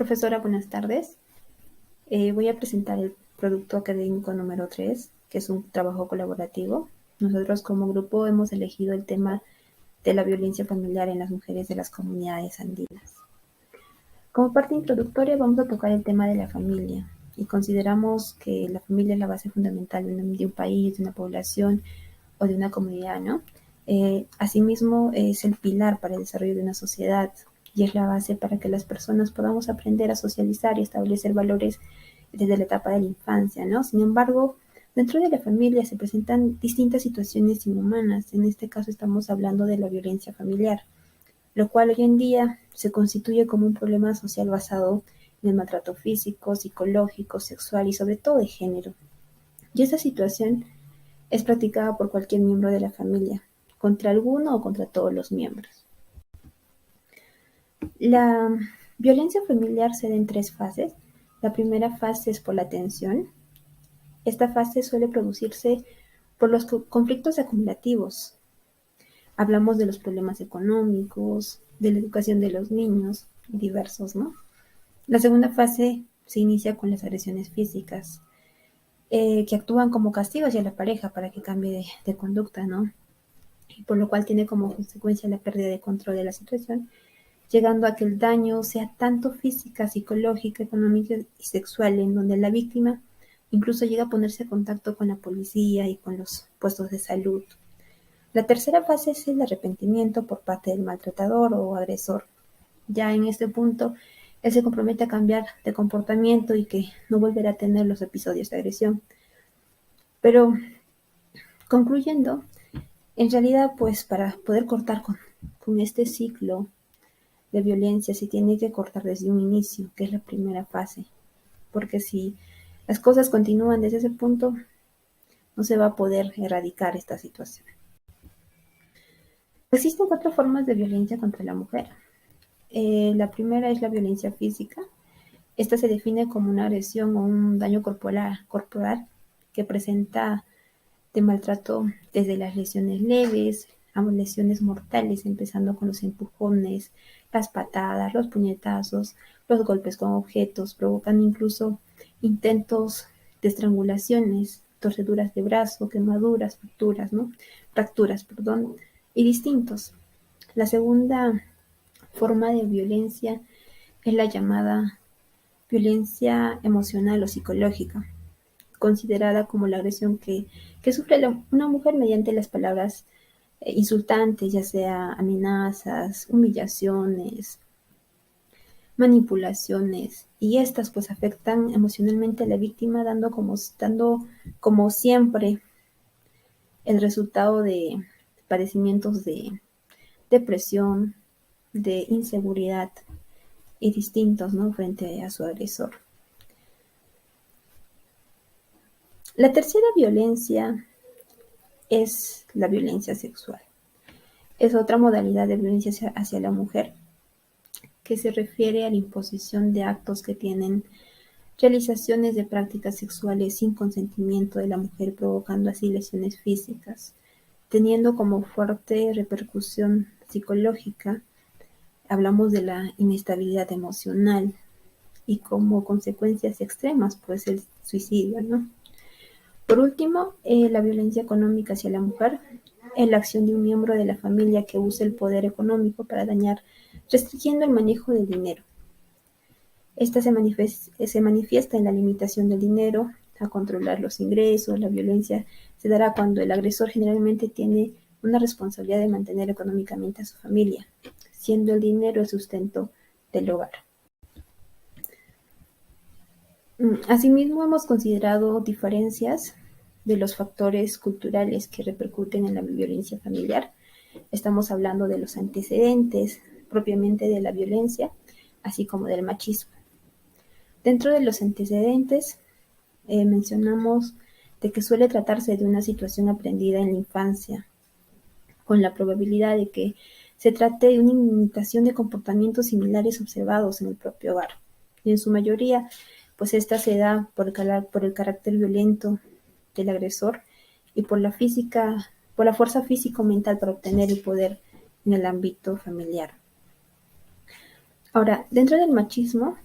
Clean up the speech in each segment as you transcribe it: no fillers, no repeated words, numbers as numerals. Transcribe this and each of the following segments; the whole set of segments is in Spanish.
Profesora, buenas tardes. Voy a presentar el producto académico número 3, que es un trabajo colaborativo. Nosotros como grupo hemos elegido el tema de la violencia familiar en las mujeres de las comunidades andinas. Como parte introductoria vamos a tocar el tema de la familia y consideramos que la familia es la base fundamental de un país, de una población o de una comunidad, ¿no? Asimismo, es el pilar para el desarrollo de una sociedad y es la base para que las personas podamos aprender a socializar y establecer valores desde la etapa de la infancia, ¿no? Sin embargo, dentro de la familia se presentan distintas situaciones inhumanas. En este caso estamos hablando de la violencia familiar, lo cual hoy en día se constituye como un problema social basado en el maltrato físico, psicológico, sexual y sobre todo de género. Y esta situación es practicada por cualquier miembro de la familia, contra alguno o contra todos los miembros. La violencia familiar se da en tres fases. La primera fase es por la tensión. Esta fase suele producirse por los conflictos acumulativos. Hablamos de los problemas económicos, de la educación de los niños, diversos, ¿no? La segunda fase se inicia con las agresiones físicas, que actúan como castigo hacia la pareja para que cambie de conducta, ¿no? Y por lo cual tiene como consecuencia la pérdida de control de la situación, llegando a que el daño sea tanto física, psicológica, económica y sexual, en donde la víctima incluso llega a ponerse en contacto con la policía y con los puestos de salud. La tercera fase es el arrepentimiento por parte del maltratador o agresor. Ya en este punto, él se compromete a cambiar de comportamiento y que no volverá a tener los episodios de agresión. Pero concluyendo, en realidad, pues para poder cortar con este ciclo de violencia se tiene que cortar desde un inicio, que es la primera fase, porque si las cosas continúan desde ese punto, no se va a poder erradicar esta situación. Existen cuatro formas de violencia contra la mujer. La primera es la violencia física. Esta se define como una agresión o un daño corporal que presenta de maltrato desde las lesiones leves a lesiones mortales, empezando con los empujones, las patadas, los puñetazos, los golpes con objetos, provocando incluso intentos de estrangulaciones, torceduras de brazo, quemaduras, fracturas, y distintos. La segunda forma de violencia es la llamada violencia emocional o psicológica, considerada como la agresión que sufre una mujer mediante las palabras insultantes, ya sea amenazas, humillaciones, manipulaciones, y estas pues afectan emocionalmente a la víctima dando como siempre el resultado de padecimientos de depresión, de inseguridad y distintos, ¿no?, frente a su agresor. La tercera violencia es la violencia sexual. Es otra modalidad de violencia hacia la mujer que se refiere a la imposición de actos que tienen realizaciones de prácticas sexuales sin consentimiento de la mujer, provocando así lesiones físicas, teniendo como fuerte repercusión psicológica. Hablamos de la inestabilidad emocional y como consecuencias extremas, pues el suicidio, ¿no? Por último, la violencia económica hacia la mujer es la acción de un miembro de la familia que usa el poder económico para dañar, restringiendo el manejo del dinero. Esta se manifiesta en la limitación del dinero, a controlar los ingresos. La violencia se dará cuando el agresor generalmente tiene una responsabilidad de mantener económicamente a su familia, siendo el dinero el sustento del hogar. Asimismo, hemos considerado diferencias de los factores culturales que repercuten en la violencia familiar. Estamos hablando de los antecedentes propiamente de la violencia, así como del machismo. Dentro de los antecedentes, mencionamos de que suele tratarse de una situación aprendida en la infancia, con la probabilidad de que se trate de una imitación de comportamientos similares observados en el propio hogar. Y en su mayoría, pues esta se da por el carácter violento del agresor y por la fuerza físico-mental para obtener el poder en el ámbito familiar. Ahora, dentro del machismo,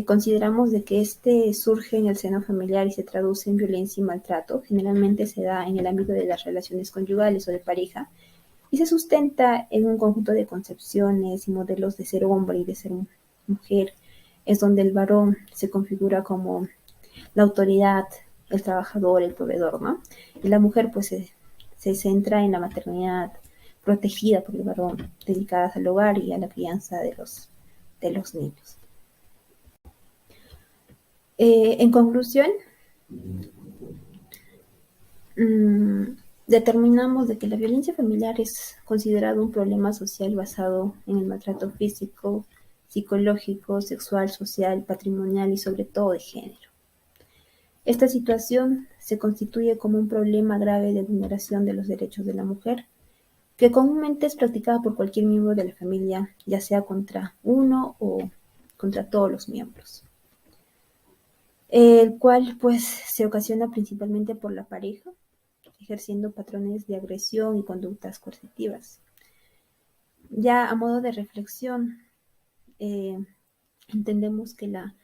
Consideramos de que este surge en el seno familiar y se traduce en violencia y maltrato. Generalmente se da en el ámbito de las relaciones conyugales o de pareja y se sustenta en un conjunto de concepciones y modelos de ser hombre y de ser mujer. Es donde el varón se configura como la autoridad, el trabajador, el proveedor, ¿no? Y la mujer pues se centra en la maternidad, protegida por el varón, dedicada al hogar y a la crianza de los niños. En conclusión, mmm, determinamos de que la violencia familiar es considerado un problema social basado en el maltrato físico, psicológico, sexual, social, patrimonial y sobre todo de género. Esta situación se constituye como un problema grave de vulneración de los derechos de la mujer, que comúnmente es practicada por cualquier miembro de la familia, ya sea contra uno o contra todos los miembros, el cual pues se ocasiona principalmente por la pareja, ejerciendo patrones de agresión y conductas coercitivas. Ya a modo de reflexión, eh, entendemos que la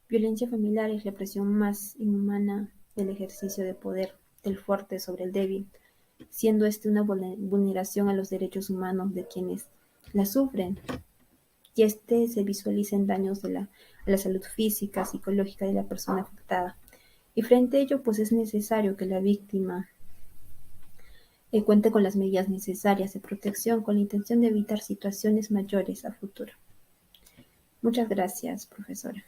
violencia familiar es la expresión más inhumana del ejercicio de poder del fuerte sobre el débil, siendo este una vulneración a los derechos humanos de quienes la sufren, y este se visualiza en daños a la salud física, psicológica de la persona afectada. Y frente a ello, pues es necesario que la víctima cuente con las medidas necesarias de protección con la intención de evitar situaciones mayores a futuro. Muchas gracias, profesora.